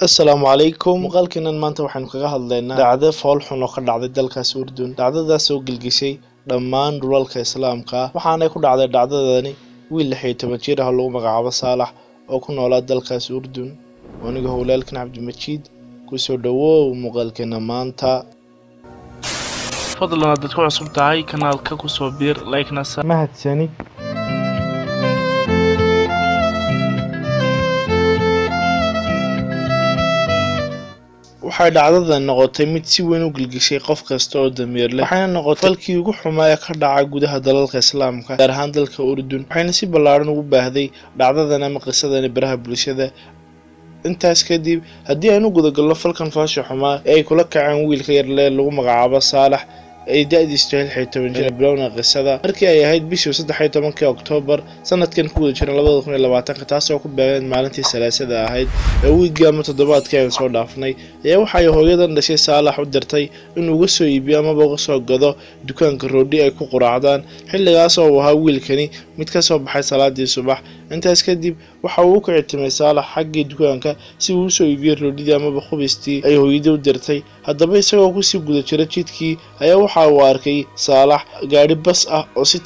السلام عليكم muuqaalkeenan maanta waxaanu kaga hadlaynaa dhacdo fool xun oo ka dhacday dalkaas Urdun dhacdadaas oo gilgishay dhammaan dhulalka islaamka waxaana ku dhacday dhacdadani wiil 16 jir ah oo lagu magacaabo Saalax oo ku noolaa dalkaas Urdun aniga hawlaalkan Cabdimajiid ku soo dhawow muuqaalkeena maanta fadlan haddaad ku cusub tahay kanaalka ku soo biir like-na mahadsanid waxay dhacdadan noqotay mid si weyn u gilgishay qof kasta oo damiir leh waxayna noqotay falkii ugu xumaa ka dhacay gudaha dalalka islaamka gaar ahaan dalka Urdun waxayna si ballaaran ugu baahday dhacdadan ama qisadan baraha bulshada intaas kadib haddii aynu guda galno falkan faasho xumaa ee ay kula kaceen wiilka yar lagu magacaabo Saalax ay da'diisu tahay 16 jir bilowna qisada markii ay ahayd bishii 13 Oktoobar sanadkan ku wada jiray 2020 taas oo ku beegan maalintii Salaasada ahayd ee wiilka ama toddobaadkii aan soo dhaafnay ayaa waxay hooyadan dhashay Saalax u dirtay inuu uga soo iibiyo ama uga soo gado dukaanka roodhi ay ku quraacdaan xilligaas oo ahaa wiilkani mid ka soo baxay salaadii subax intaas kadib waxa uu ka ictimay Saalax xaggii dukaanka si uu u soo iibiyo roodhida ama khubistii ay hooyadu u dirtay haddaba isagoo ku sii guda jiray jidkii ayaa waxa uu arkay Saalax gaari bas ah oo si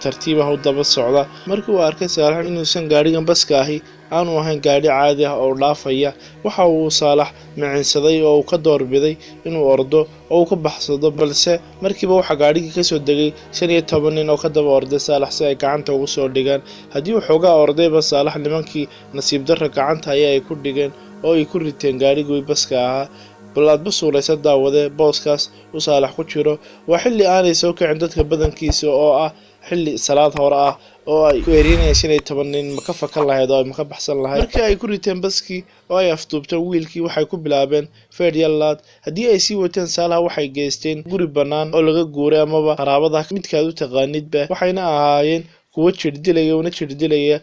tartiib ah u daba socda markii uu arkay Saalax inuusan gaarigan baska ahi aanu ahayn gaari caadi ah oo dhaafaya waxa uu Saalax macinsaday oo ka doorbiday inuu ordo oo ka baxsado balse markiiba waxa gaariga ka soo degay 15 nin oo ka daba orday Saalax si ay gacanta ugu soo dhigaan haddii uu xoogaa ordayba Saalax nimankii nasiib darro gacanta ay ku dhigeen oo ay ku riteen gaarigii baska ahaa balaad basuulaysa daawade booskaas uu Saalax ku jiro waa xilli aanay soo kicin dadka badankiisa oo ah xilli salaad hore ah oo ay ku ereenayeen 15 nin ma ka fakan lahayd oo ma ka baxsan lahayd markii ay ku riteen baskii oo ay afduubteen wiilkii waxay ku bilaabeen feedyalaad haddii ay sii wateen Saalax waxay geysteen guri banaan oo laga guuray amaba qaraabada midkaad u taqaanidba waxayna ahaayeen kuwa jirdilaya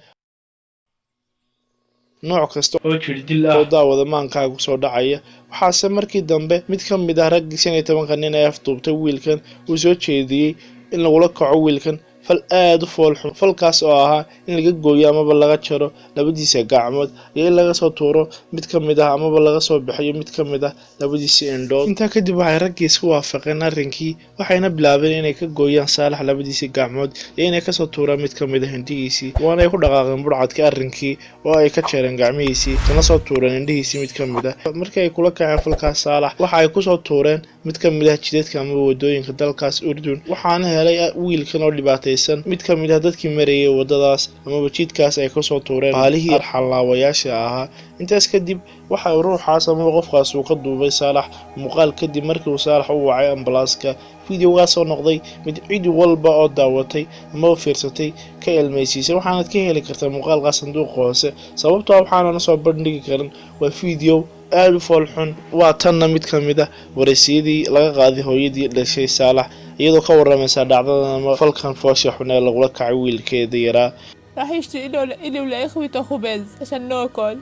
nooc kasta oo jirdil ah oo daawada maankaagu soo dhacaya waxaase markii dambe mid ka mid ah rag 15 nin ay afduubtay wiilkan uu soo jeediyay in lagu kaco wiilkan fal aad u fool xun falkaas oo ahaa in laga gooyo amaba laga jaro labadiisa gacmood iyo in laga soo tuuro mid ka mid ah amaba laga soo bixiyo mid ka mid ah labadiisa indhood inta kadib waxay raggiis ku waafaqeen arrinkii waxayna bilaabeen inay ka gooyaan Saalax labadiisa gacmood iyo inay ka soo tuuraan mid ka mid ah indhihiisii waana ay ku dhaqaaqeen burcadka arrinkii oo ay ka jareen gacmihiisii kana soo tuureen indhihiisii mid ka mid ah markii ay kula kaceen falkaas Saalax waxa ay ku soo tuureen mid ka mid ah jidadka ama wadooyinka dalkaas Urdun waxaana helay wiilkan oo dhibaatay mid ka mid ah dadkii marayay wadadaas ama wajidkaas ay ka soo tuureen baalihii xalaawayaasha ahaa intaas kadib waxa ruuxaas ama qofkaas uu ka duubay Saalax muuqaal kadib markii uu Saalax u wacay ambalaaska fiidiyogaas oo noqday mid cid walba oo daawatay ama fiirsatay ka ilmeysiisay waxaana ka heli kartaa muuqaalka sanduuqa hoose sababtoo waxaana soo bandhigi karin waa fiidiyo aad u fool xun waa tan mid ka mid ah waraysidii laga qaaday hooyadii dhashay Saalax iyadoo ka waramaysa dhacdadan falkan foosha xun ee lagu kacay wiilkeeda yaraa راح يشتري إلي ولإخوته خبز عشان ناكل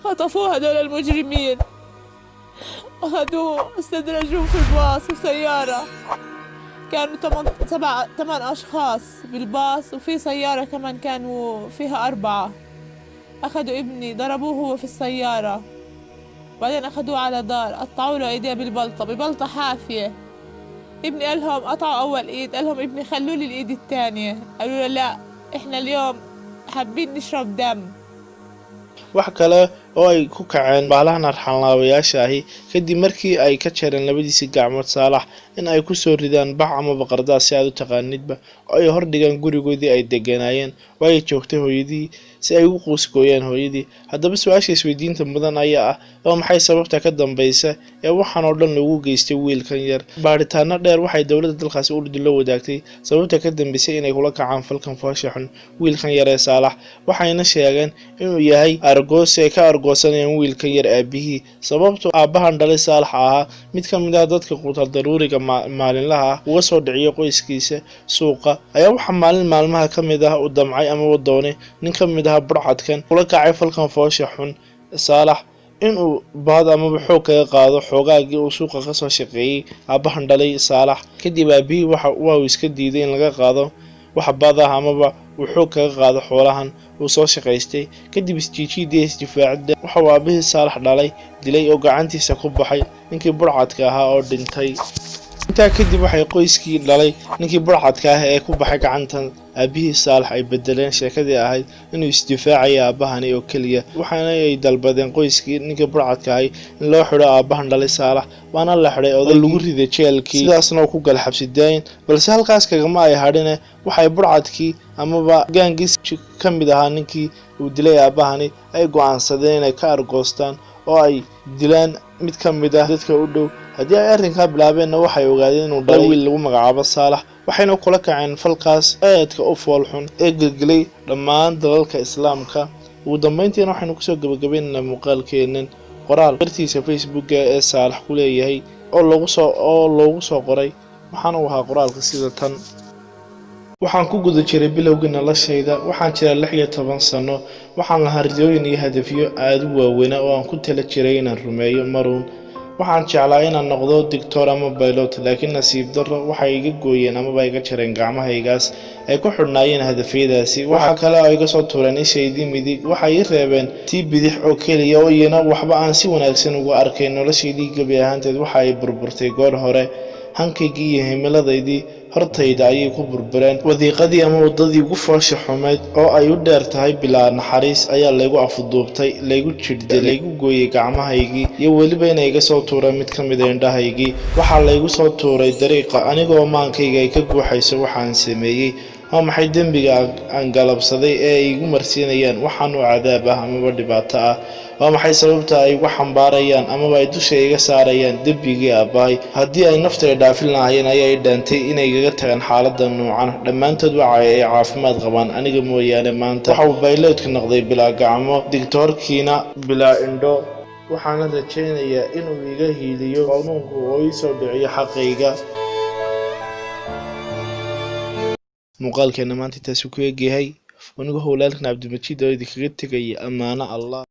خطفوه هدول المجرمين أخذوه استدرجوه في الباص وسيارة كانوا 8 أشخاص بالباص وفي سيارة كمان كانوا فيها 4 أخذوا ابني ضربوه هو في السيارة بعدين أخذوه على دار قطعوا له إيديه ببلطة حافية ابني قال لهم قطعوا أول إيد قال لهم ابني خلوا لي الإيد الثانية قالوا له لا إحنا اليوم حابين نشرب دم wax kale oo ay ku kaceen baalahan arxanlaawayaasha ahi kadib markii ay ka jareen labadiisa gacmood Saalax in ay ku soo ridaan bax ama baqardaas si aad u taqaanidba oo ay hor dhigaan gurigoodii ay deganayeen way joogtay hooyadii si ay ugu qoysgooyaan hooyadii haddaba su'aasha isweydiinta mudan ayaa ah oo maxay sababta ka dambaysa ee waxaan oo dhan lagu geystay wiilkan yar baaritaano dheer waxay dawladda dalkaas Urdun la wadaagtay sababta ka dambaysay inay kula kacaan falkan foosha xun wiilkan yar ee Saalax waxayna sheegeen inuu yahay argoos ay ka argoosanayaan wiilkan yar aabihii sababtoo aabahan dhalay Saalax ahaa mid ka mid ah dadka quutal daruuriga maalinlaha uga soo dhiciyo qoyskiisa suuqa ayaa waxa maalmaha ka mid ah u damcay ama wadoone nin ka mid ah burcadkan kula kacay falkan foosha xun Saalax inuu baad ama xoog kaga qaado xoogaagii uu suuqa ka soo shaqeeyay aabahan dhalay Saalax kadib aabihii waxa uu iska diiday in laga qaado wax baad ah amaba wuxuu kaga qaado xoolahan uu soo shaqaystay kadib isjiijidii isdifaacida waxa uu aabihii Saalax dhalay dilay oo gacantiisa ku baxay ninkii burcadka ahaa oo dhintay intaa kadib waxay qoyskii dhalay ninkii burcadka ah ee ku baxay gacantan aabihii Saalax ay bedeleen sheekadii ahayd inuu isdifaacayo aabahani oo kaliya waxaana ay dalbadeen qoyskii ninkii burcadka ahay in loo xiro aabahan dhalay Saalax waana la xiray oo lagu riday jeelkii sidaasna uu ku gal xabsideen balse halkaas kagama ay hadhine waxay burcadkii amaba gaangis ka mid ahaa ninkii uu dilay aabahani ay go'aansadeen inay ka argoostaan oo ay dilaan mid ka mid ah dadka u dhow haddii ay arrinka bilaabeenna waxay ogaadeen inuu dhalay wiil lagu magacaabo Saalax waxayna kula kaceen falkaas aadka u foolxun ee gelgelay dhammaan dalalka islaamka ugu dambeyntiina waxaynu kusoo gabagabaynaynaa muuqaalkeennan qoraal bartiisa Facebook ee Saalax ku leeyahay oo loogu soo qoray waxaana uu ahaa qoraalka sida tan waxaan ku guda jiray bilowgii noloshayda waxaan jiray 16 sano waxaan lahaa riyooyin iyo hadafyo aad u waaweyn oo aan ku tala jiray inaan rumeeyo maruun waxaan jeclaa inaan noqdo doctor ama pilot laakiin nasiib darro waxay iga gooyeen ama iga jareen gacmahaygaas ay ku xidhnaayeen hadafyadaasi waxa kale oo iga soo tuureen ishaydii midig waxay i reebeen tii bidix oo kaliya oo iyana waxba aan si wanaagsan ugu arkay noloshaydii gabi ahaanteed waxa ay burburtay goor hore hankaygii iyo himiladeydii hortayda ayay ku burbureen wadiiqadii ama wadadii ugu foosha xumeed oo ay u dheer tahay bilaa naxariis ayaa laygu afduubtay laygu jirdilay laygu gooyay gacmahaygii iyo weliba inay iga soo tuureen mid ka mid ah indhahaygii waxaa laygu soo tuuray dariiqa anigoo maankayga ay ka guuxayso waxaan sameeyey waa maxay dembiga aan galabsaday ee ay igu marsiinayaan waxaan u cadaab ah amaba dhibaato ah waa maxay sababta ay igu xambaarayaan amaba ay dusha iga saarayaan dembigii aabbahay haddii ay naftay dhaafin lahaayeen ayay dhaantay inay igaga tagaan xaaladda noocan dhammaantood waxa ay caafimaad qabaan aniga mooyaane maanta waxa uu bayloodka noqday bilaa gacmo digtoorkiina bilaa indho waxaana rajaynayaa inuu iga hiiliyo qanuunku oo ii soo dhiciyo xaqayga muuqaalkeena maanta intaas ku eegyahay anigu howlaalkan Cabdimajid oo idinkaga tegay amaana Allah